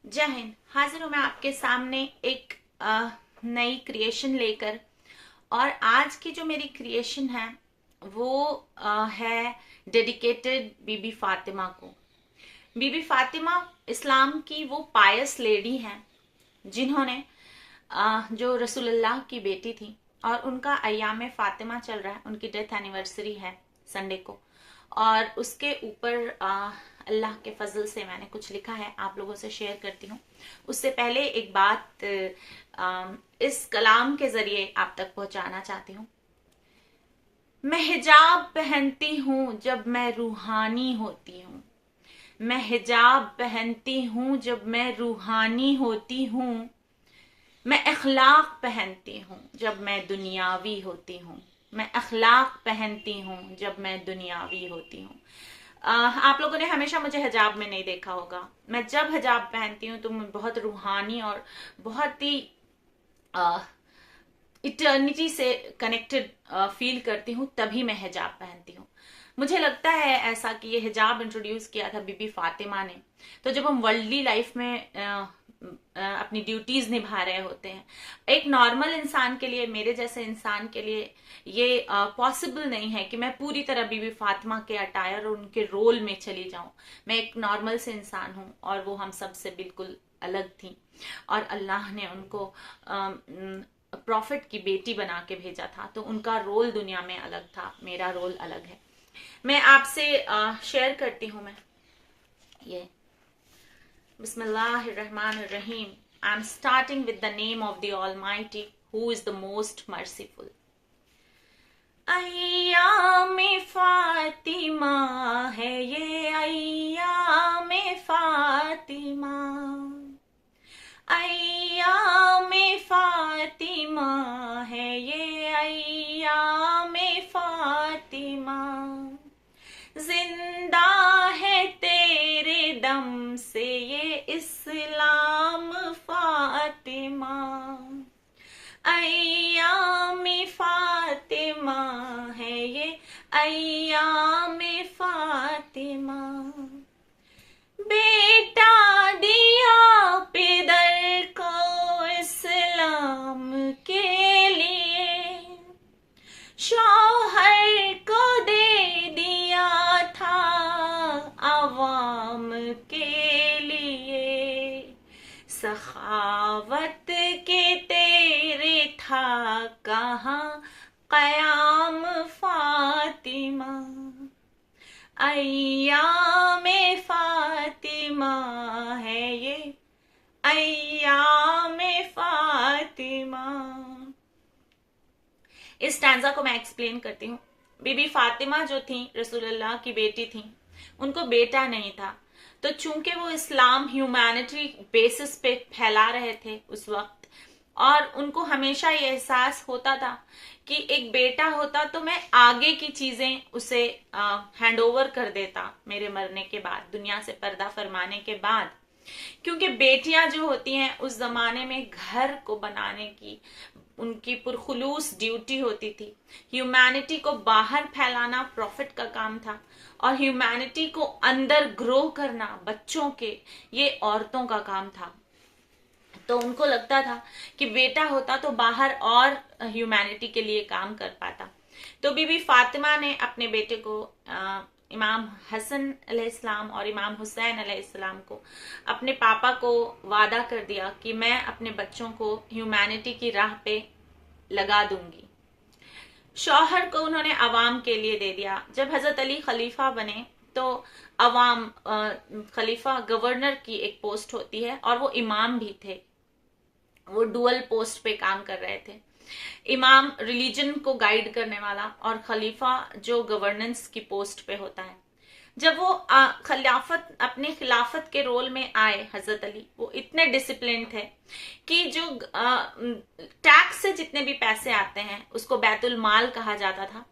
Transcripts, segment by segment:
जय हिंद। हाजिर हूं मैं आपके सामने एक नई क्रिएशन लेकर। और आज की जो मेरी क्रिएशन है वो है डेडिकेटेड बीबी फातिमा को। बीबी फातिमा इस्लाम की वो पायस लेडी हैं जिन्होंने जो रसूलुल्लाह की बेटी थी, और उनका अय्याम फातिमा चल रहा है, उनकी डेथ एनिवर्सरी है संडे को। और उसके ऊपर अल्लाह के फजल से मैंने कुछ लिखा है, आप लोगों से शेयर करती हूँ। उससे पहले एक बात इस कलाम के जरिए आप तक पहुंचाना चाहती हूँ। मैं हिजाब पहनती हूँ जब मैं रूहानी होती हूँ। मैं हिजाब पहनती हूँ जब मैं रूहानी होती हूँ। मैं अखलाक पहनती हूँ जब मैं दुनियावी होती हूँ। मैं अखलाक पहनती हूँ जब मैं दुनियावी होती हूँ। आप लोगों ने हमेशा मुझे हिजाब में नहीं देखा होगा। मैं जब हिजाब पहनती हूँ तो मैं बहुत रूहानी और बहुत ही इटर्निटी से कनेक्टेड फील करती हूँ, तभी मैं हिजाब पहनती हूँ। मुझे लगता है ऐसा कि ये हिजाब इंट्रोड्यूस किया था बीबी फातिमा ने। तो जब हम वर्ल्डली लाइफ में अपनी ड्यूटीज निभा रहे होते हैं, एक नॉर्मल इंसान के लिए, मेरे जैसे इंसान के लिए ये पॉसिबल नहीं है कि मैं पूरी तरह बीबी फातिमा के अटायर और उनके रोल में चली जाऊं। मैं एक नॉर्मल से इंसान हूं और वो हम सब से बिल्कुल अलग थी। और अल्लाह ने उनको प्रॉफिट की बेटी बना के भेजा था, तो उनका रोल दुनिया में अलग था, मेरा रोल अलग है। मैं आपसे शेयर करती हूँ। मैं ये बिस्मिल्लाहिर्रहमानिर्रहीम। I am starting with the name of the almighty who is the most merciful. अय्याम फातिमा है ये, अय्याम फातिमा। अय्याम फातिमा है ये, अय्याम फातिमा। जिंदा है तेरे दम से ये इस्लाम फातिमा। अय्याम फातिमा है ये, अय्याम फातिमा। बेटा दिया पिदर को इस्लाम के लिए, शौहर को दे दिया था अवाम के लिए। सखावत के तेरे था कहाँ क़याम फातिमा। अय्याम फातिमा है ये, अय्याम फातिमा। इस स्टैंजा को मैं एक्सप्लेन करती हूँ। बीबी फातिमा जो थी, रसूलुल्लाह की बेटी थी, उनको बेटा नहीं था। तो चूंकि वो इस्लाम ह्यूमैनिटी बेसिस पे फैला रहे थे उस वक्त, और उनको हमेशा ये एहसास होता था कि एक बेटा होता तो मैं आगे की चीजें उसे हैंड ओवर कर देता मेरे मरने के बाद, दुनिया से पर्दा फरमाने के बाद। क्योंकि बेटियां जो होती हैं उस जमाने में घर को बनाने की उनकी पुरखुलूस ड्यूटी होती थी। ह्यूमैनिटी को बाहर फैलाना प्रॉफिट का काम था, और ह्यूमैनिटी को अंदर ग्रो करना बच्चों के, ये औरतों का काम था। तो उनको लगता था कि बेटा होता तो बाहर और ह्यूमैनिटी के लिए काम कर पाता। तो बीबी फातिमा ने अपने बेटे को इमाम हसन अलैहिस्सलाम और इमाम हुसैन अलैहिस्सलाम को, अपने पापा को वादा कर दिया कि मैं अपने बच्चों को ह्यूमैनिटी की राह पे लगा दूंगी। शौहर को उन्होंने अवाम के लिए दे दिया। जब हजरत अली खलीफा बने तो अवाम, खलीफा गवर्नर की एक पोस्ट होती है, और वो इमाम भी थे। वो डुअल पोस्ट पे काम कर रहे थे। इमाम रिलीजन को गाइड करने वाला, और खलीफा जो गवर्नेंस की पोस्ट पे होता है। जब वो खिलाफत, अपने खिलाफत के रोल में आए हजरत अली, वो इतने डिसिप्लिन थे कि जो टैक्स से जितने भी पैसे आते हैं उसको बैतुल माल कहा जाता था।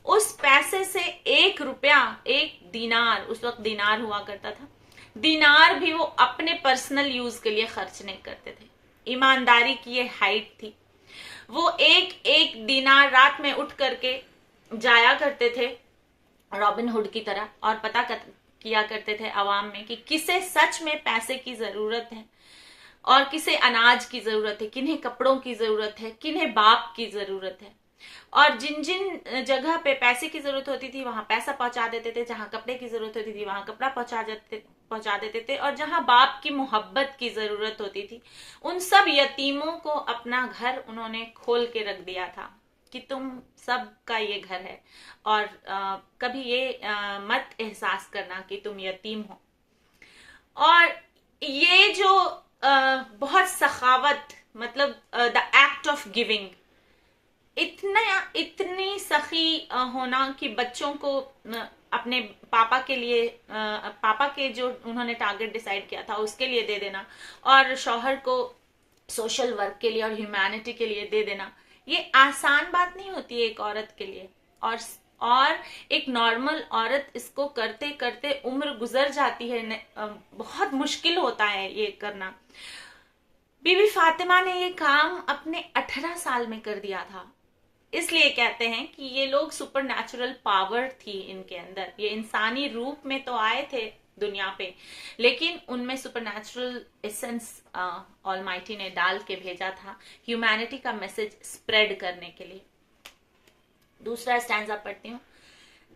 उस पैसे से 1 रुपया, 1 दीनार, उस वक्त दीनार हुआ करता था, दीनार भी वो अपने पर्सनल यूज के लिए खर्च नहीं करते थे। ईमानदारी की ये हाइट थी। वो एक एक दीनार रात में उठ करके जाया करते थे रॉबिन हुड की तरह, और पता किया करते थे अवाम में कि किसे सच में पैसे की जरूरत है और किसे अनाज की जरूरत है, किन्हें कपड़ों की जरूरत है, किन्हें बाप की जरूरत है। और जिन जिन जगह पे पैसे की जरूरत होती थी वहां पैसा पहुंचा देते थे, जहां कपड़े की जरूरत होती थी वहां कपड़ा पहुंचा देते थे, और जहां बाप की मोहब्बत की जरूरत होती थी उन सब यतीमों को अपना घर उन्होंने खोल के रख दिया था कि तुम सब का ये घर है, और कभी ये मत एहसास करना कि तुम यतीम हो। और ये जो बहुत सखावत, मतलब द एक्ट ऑफ गिविंग, इतनी सखी होना कि बच्चों को अपने पापा के लिए, पापा के जो उन्होंने टारगेट डिसाइड किया था उसके लिए दे देना, और शौहर को सोशल वर्क के लिए और ह्यूमैनिटी के लिए दे देना, ये आसान बात नहीं होती है एक औरत के लिए। और एक नॉर्मल औरत इसको करते करते उम्र गुजर जाती है, बहुत मुश्किल होता है ये करना। बीबी फातिमा ने ये काम अपने 18 साल में कर दिया था। इसलिए कहते हैं कि ये लोग सुपर नेचुरल पावर थी इनके अंदर। ये इंसानी रूप में तो आए थे दुनिया पे, लेकिन उनमें सुपर नेचुरल एसेंस ऑलमाइटी ने डाल के भेजा था ह्यूमैनिटी का मैसेज स्प्रेड करने के लिए। दूसरा स्टैंजा पढ़ती हूँ।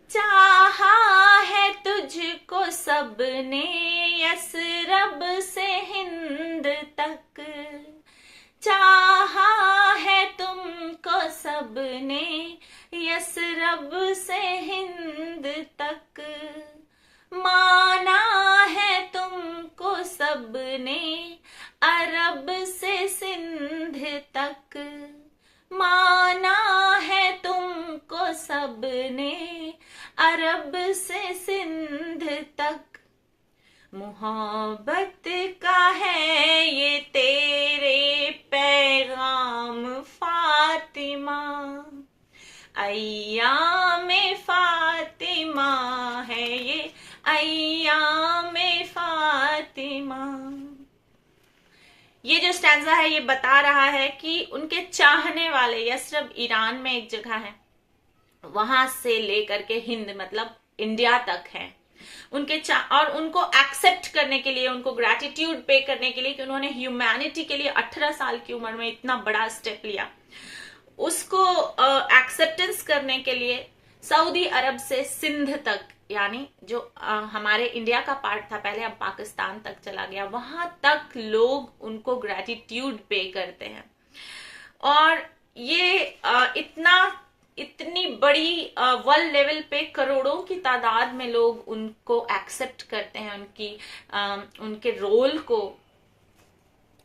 चाहा है तुझको सबने यसरब से हिंद तक, चाहा है तुमको सबने यसरब से हिंद तक, माना है तुमको सबने अरब से सिंध तक, माना है तुमको सबने अरब से सिंध तक, मोहब्बत का है ये तेरे पैगाम फातिमा, अय्यामे फातिमा है ये अय्यामे फातिमा। ये जो स्टैंजा है ये बता रहा है कि उनके चाहने वाले, यसरब ईरान में एक जगह है, वहां से लेकर के हिंद मतलब इंडिया तक है, उनके और उनको एक्सेप्ट करने के लिए, उनको ग्रैटिट्यूड पे करने के लिए कि उन्होंने ह्यूमैनिटी के लिए 18 साल की उम्र में इतना बड़ा स्टेप लिया, उसको एक्सेप्टेंस करने के लिए सऊदी अरब से सिंध तक, यानी जो हमारे इंडिया का पार्ट था पहले, अब पाकिस्तान तक चला गया, वहां तक लोग उनको ग्रैटिट्यूड पे करते हैं। और ये इतनी बड़ी वर्ल्ड लेवल पे करोड़ों की तादाद में लोग उनको एक्सेप्ट करते हैं, उनके रोल को।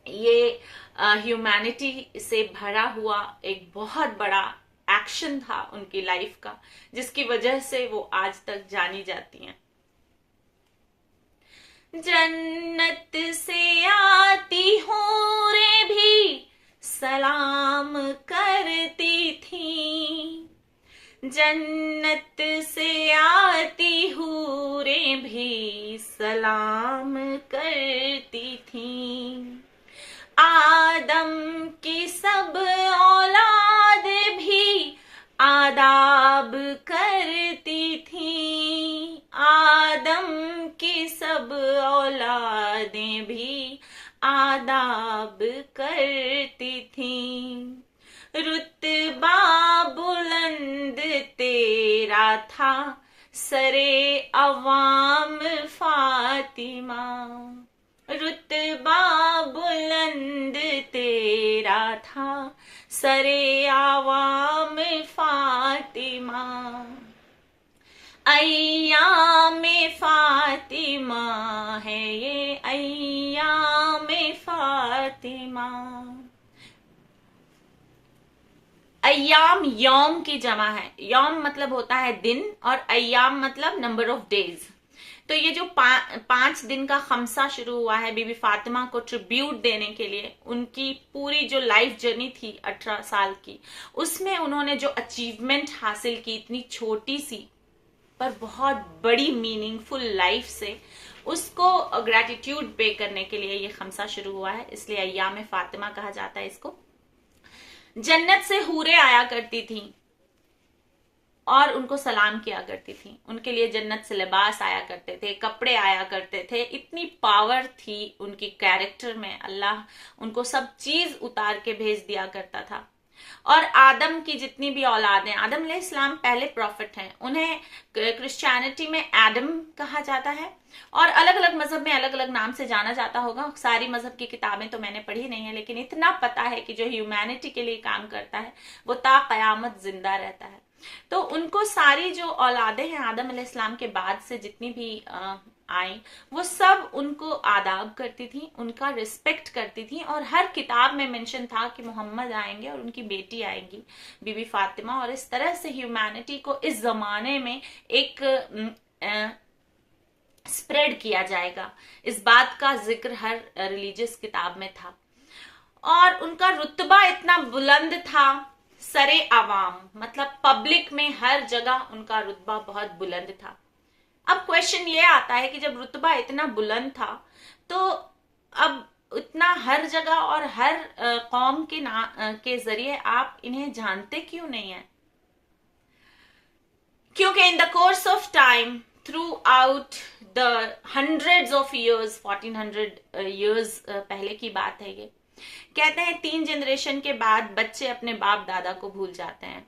ये ह्यूमैनिटी से भरा हुआ एक बहुत बड़ा एक्शन था उनकी लाइफ का, जिसकी वजह से वो आज तक जानी जाती हैं। जन्नत से आती हूरें भी सलाम करती थी, जन्नत से आती हूरें भी सलाम करती थी, आदम की सब औलाद भी आदाब करती थी, आदम की सब औलादें भी आदाब करती थी, रुतबा बुलंद तेरा था सरे अवाम फातिमा, रुतबा बुलंद तेरा था सरे अवाम फातिमा, अय्यामे फातिमा है ये अय्यामे फातिमा। अय्याम यौम की जमा है, यौम मतलब होता है दिन और अय्याम मतलब नंबर ऑफ डेज। तो ये जो 5 दिन का खमसा शुरू हुआ है बीबी फातिमा को ट्रिब्यूट देने के लिए, उनकी पूरी जो लाइफ जर्नी थी 18 साल की, उसमें उन्होंने जो अचीवमेंट हासिल की इतनी छोटी सी पर बहुत बड़ी मीनिंगफुल लाइफ से, उसको ग्रैटिट्यूड पे करने के लिए ये खमसा शुरू हुआ है, इसलिए अय्याम फातिमा कहा जाता है इसको। जन्नत से हूरें आया करती थी, और उनको सलाम किया करती थी। उनके लिए जन्नत से लिबास आया करते थे, कपड़े आया करते थे। इतनी पावर थी उनकी कैरेक्टर में, अल्लाह उनको सब चीज उतार के भेज दिया करता था। और आदम की जितनी भी औलादें, आदम अलैहिस्सलाम पहले प्रॉफिट हैं, उन्हें क्रिश्चियनिटी में एडम कहा जाता है और अलग अलग मजहब में अलग अलग नाम से जाना जाता होगा। सारी मजहब की किताबें तो मैंने पढ़ी नहीं है, लेकिन इतना पता है कि जो ह्यूमैनिटी के लिए काम करता है वो ता कयामत जिंदा रहता है। तो उनको सारी जो औलादें हैं आदम अलैहिस्सलाम के बाद से जितनी भी आई, वो सब उनको आदाब करती थी, उनका रिस्पेक्ट करती थी। और हर किताब में मेंशन था कि मोहम्मद आएंगे और उनकी बेटी आएंगी, बीबी फातिमा। और इस तरह से ह्यूमैनिटी को इस जमाने में एक स्प्रेड किया जाएगा, इस बात का जिक्र हर रिलीजियस किताब में था। और उनका रुतबा इतना बुलंद था, सरे आवाम, मतलब पब्लिक में हर जगह उनका रुतबा बहुत बुलंद था। अब क्वेश्चन ये आता है कि जब रुतबा इतना बुलंद था तो अब इतना हर जगह और हर कौम के जरिए आप इन्हें जानते क्यों नहीं है? क्योंकि in the course of time, through out the hundreds of years, 1400 years पहले की बात है ये, कहते हैं 3 जनरेशन के बाद बच्चे अपने बाप दादा को भूल जाते हैं।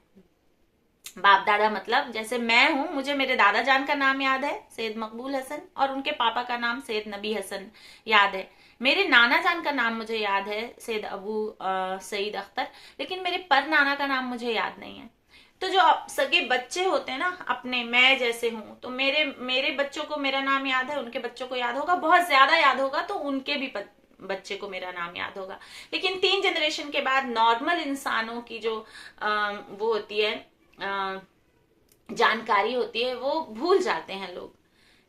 बाप दादा मतलब जैसे मैं हूं, मुझे मेरे दादा जान का नाम याद है सैयद मकबूल हसन, और उनके पापा का नाम सैयद नबी हसन याद है। मेरे नाना जान का नाम मुझे याद है सैयद अबू सईद अख्तर, लेकिन मेरे पर नाना का नाम मुझे याद नहीं है। तो जो सगे बच्चे होते हैं ना अपने, मैं जैसे हूं, तो मेरे बच्चों को मेरा नाम याद है, उनके बच्चों को याद होगा, बहुत ज्यादा याद होगा तो उनके भी बच्चे को मेरा नाम याद होगा। लेकिन 3 जनरेशन के बाद नॉर्मल इंसानों की जो वो होती है, जानकारी होती है, वो भूल जाते हैं लोग।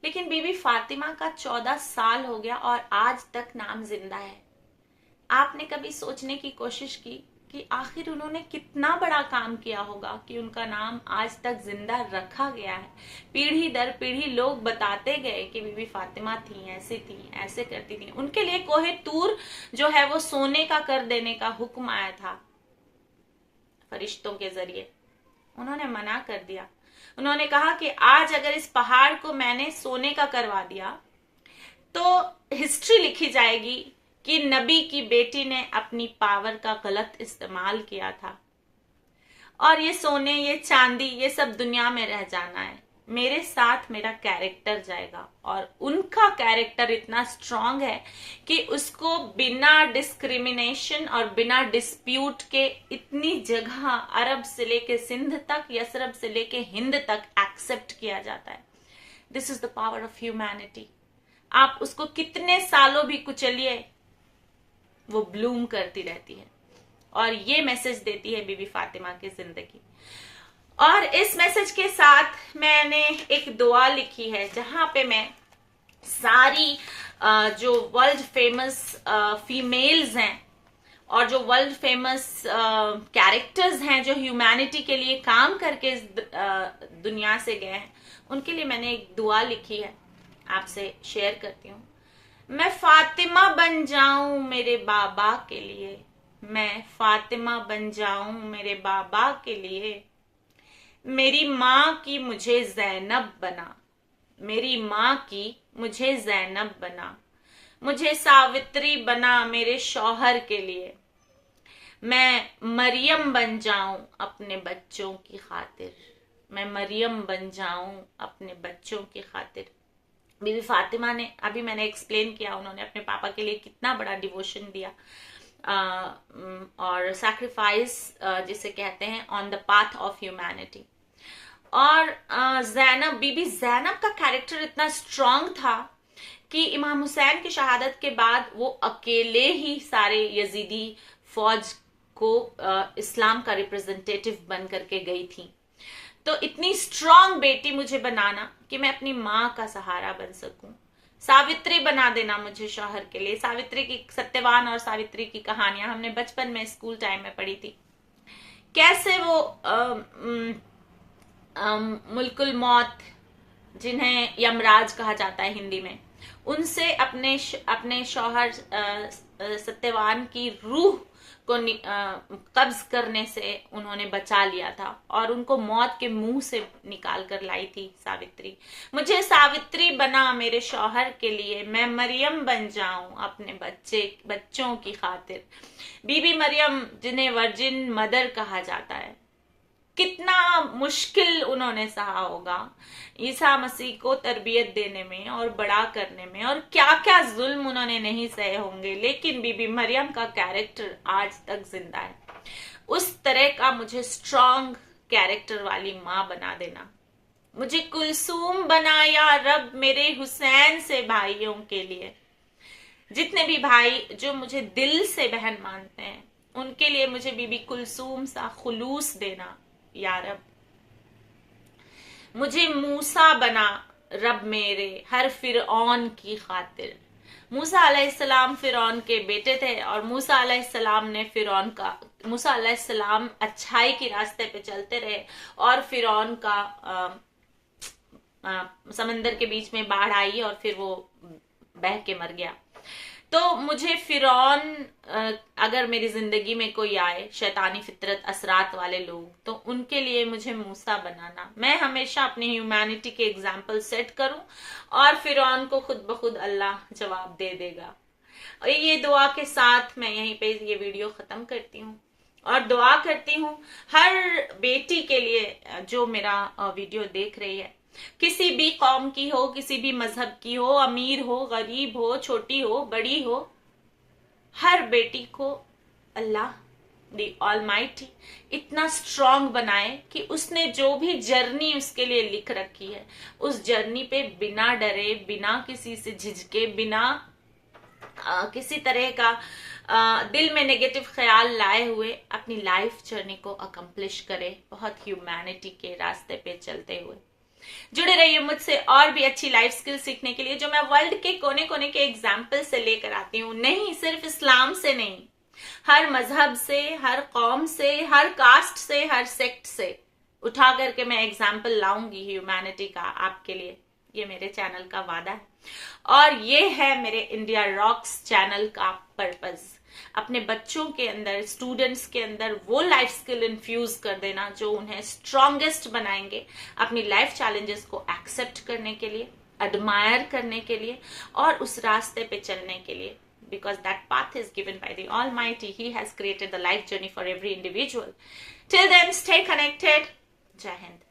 लेकिन बीबी फातिमा का 14 साल हो गया और आज तक नाम जिंदा है। आपने कभी सोचने की कोशिश की कि आखिर उन्होंने कितना बड़ा काम किया होगा कि उनका नाम आज तक जिंदा रखा गया है? पीढ़ी दर पीढ़ी लोग बताते गए कि बीबी फातिमा थी, ऐसी थी, ऐसे करती थी। उनके लिए कोहे तूर जो है वो सोने का कर देने का हुक्म आया था फरिश्तों के जरिए, उन्होंने मना कर दिया। उन्होंने कहा कि आज अगर इस पहाड़ को मैंने सोने का करवा दिया तो हिस्ट्री लिखी जाएगी कि नबी की बेटी ने अपनी पावर का गलत इस्तेमाल किया था, और ये सोने, ये चांदी, ये सब दुनिया में रह जाना है, मेरे साथ मेरा कैरेक्टर जाएगा। और उनका कैरेक्टर इतना स्ट्रांग है कि उसको बिना डिस्क्रिमिनेशन और बिना डिस्प्यूट के इतनी जगह, अरब से लेके सिंध तक, यसरब से लेके हिंद तक एक्सेप्ट किया जाता है। This is the power of humanity. आप उसको कितने सालों भी कुचलिए, वो ब्लूम करती रहती है। और ये मैसेज देती है बीबी फातिमा की जिंदगी। और इस मैसेज के साथ मैंने एक दुआ लिखी है जहां पे मैं सारी जो वर्ल्ड फेमस फीमेल्स हैं और जो वर्ल्ड फेमस कैरेक्टर्स हैं जो ह्यूमैनिटी के लिए काम करके इस दुनिया से गए हैं, उनके लिए मैंने एक दुआ लिखी है, आपसे शेयर करती हूँ। मैं फातिमा बन जाऊं मेरे बाबा के लिए, मैं फातिमा बन जाऊं मेरे बाबा के लिए, मेरी माँ की मुझे ज़ैनब बना, मेरी माँ की मुझे ज़ैनब बना, मुझे सावित्री बना मेरे शौहर के लिए, मैं मरियम बन जाऊं अपने बच्चों की खातिर, मैं मरियम बन जाऊं अपने बच्चों की खातिर। बीबी फातिमा ने, अभी मैंने एक्सप्लेन किया, उन्होंने अपने पापा के लिए कितना बड़ा डिवोशन दिया और सैक्रिफाइस जिसे कहते हैं on the path of humanity. और जैनब, बीबी जैनब का कैरेक्टर इतना स्ट्रांग था कि इमाम हुसैन की शहादत के बाद वो अकेले ही सारे यजीदी फौज को इस्लाम का रिप्रेजेंटेटिव बन करके गई थी। तो इतनी स्ट्रांग बेटी मुझे बनाना कि मैं अपनी माँ का सहारा बन सकूं। सावित्री बना देना मुझे शौहर के लिए। सावित्री की, सत्यवान और सावित्री की कहानियां हमने बचपन में स्कूल टाइम में पढ़ी थी। कैसे वो मुल्कुल मौत, जिन्हें यमराज कहा जाता है हिंदी में, उनसे अपने शौहर सत्यवान की रूह को कब्ज करने से उन्होंने बचा लिया था और उनको मौत के मुंह से निकाल कर लाई थी सावित्री। मुझे सावित्री बना मेरे शौहर के लिए, मैं मरियम बन जाऊं अपने बच्चों की खातिर। बीबी मरियम जिन्हें वर्जिन मदर कहा जाता है, कितना मुश्किल उन्होंने सहा होगा ईसा मसीह को तरबियत देने में और बड़ा करने में, और क्या क्या जुल्म उन्होंने नहीं सहे होंगे, लेकिन बीबी मरियम का कैरेक्टर आज तक जिंदा है। उस तरह का मुझे स्ट्रॉन्ग कैरेक्टर वाली माँ बना देना। मुझे कुलसूम बना या रब मेरे हुसैन से भाइयों के लिए। जितने भी भाई जो मुझे दिल से बहन मानते हैं उनके लिए मुझे बीबी कुलसूम सा खुलूस देना या रब। मुझे मूसा बना रब मेरे हर फिरौन की खातिर। मूसा अलैहिस्सलाम फिरौन के बेटे थे और मूसा अलैहिस्सलाम अच्छाई के रास्ते पे चलते रहे और फिरौन का समंदर के बीच में बाढ़ आई और फिर वो बह के मर गया। तो मुझे फिरौन अगर मेरी जिंदगी में कोई आए, शैतानी फितरत असरात वाले लोग, तो उनके लिए मुझे मूसा बनाना। मैं हमेशा अपनी ह्यूमैनिटी के एग्जाम्पल सेट करूं और फिरौन को खुद ब खुद अल्लाह जवाब दे देगा। और ये दुआ के साथ मैं यहीं पे ये वीडियो खत्म करती हूँ और दुआ करती हूँ हर बेटी के लिए जो मेरा वीडियो देख रही है, किसी भी कौम की हो, किसी भी मजहब की हो, अमीर हो, गरीब हो, छोटी हो, बड़ी हो, हर बेटी को अल्लाह दी ऑलमाइटी इतना स्ट्रांग बनाए कि उसने जो भी जर्नी उसके लिए लिख रखी है उस जर्नी पे बिना डरे, बिना किसी से झिझके, बिना किसी तरह का दिल में नेगेटिव ख्याल लाए हुए अपनी लाइफ जर्नी को अकम्प्लिश करे, बहुत ह्यूमैनिटी के रास्ते पे चलते हुए। जुड़े रहिए मुझसे और भी अच्छी लाइफ स्किल सीखने के लिए, जो मैं वर्ल्ड के कोने कोने के एग्जाम्पल से लेकर आती हूँ। नहीं सिर्फ इस्लाम से नहीं, हर मजहब से, हर कौम से, हर कास्ट से, हर सेक्ट से उठा करके मैं एग्जाम्पल लाऊंगी ह्यूमैनिटी का आपके लिए। ये मेरे चैनल का वादा है और ये है मेरे इंडिया रॉक्स चैनल का पर्पस। अपने बच्चों के अंदर, स्टूडेंट्स के अंदर वो लाइफ स्किल इन्फ्यूज कर देना जो उन्हें स्ट्रॉन्गेस्ट बनाएंगे अपनी लाइफ चैलेंजेस को एक्सेप्ट करने के लिए, एडमायर करने के लिए और उस रास्ते पे चलने के लिए। Because that path is given by the Almighty. He has created the life journey for every individual. Till then, stay connected. Jai Hind.